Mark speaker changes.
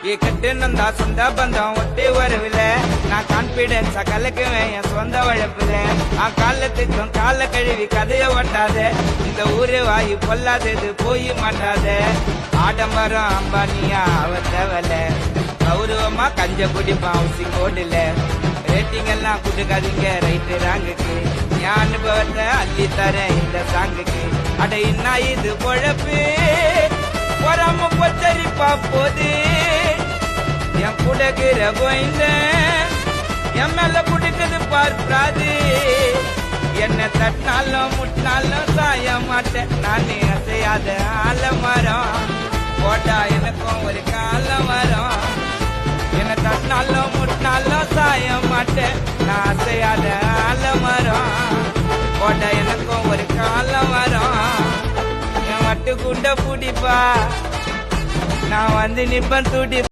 Speaker 1: கட்டுனந்தா சொந்த பந்தம் ஒட்டி வரவில்ல நான் கான்பிடன்ஸா கலக்குவேன் என் சொந்த உழைப்புல காலத்துக்கும் கால கழுவி கதைய ஒட்டாத இந்த ஊரு வாயு பொல்லாதது போய் மாட்டாத ஆடம்பரம் அம்பானியா அவ தேவல கௌரவமா கஞ்ச குடிப்பான் ஹவுசிங் போர்டுல ரேட்டிங் எல்லாம் கொடுக்காதீங்க ரைட்டு ராங்குக்கு என் அனுபவத்தை அள்ளி தரேன் இந்த சாங்குக்கு அட என்ன இது பொழப்பு பொறாம பொச்சரிப்பா போது என் குடகிற கோயிந்த என் மேல குடுக்குது பார்ப்பராது என்ன தட்டினாலும் முட்டினாலும் சாய மாட்டேன் நானே அசையாத ஆலமரம் போட்டா எனக்கும் ஒரு காலம் வரும் என்ன தட்டினாலும் முட்டினாலும் சாய மாட்டேன் நான் அசையாத ஆலமரம் போட்டா எனக்கும் ஒரு காலம் வரும் என் வட்டு குண்ட பிடிப்பா நான் வந்து நிப்பன் துடி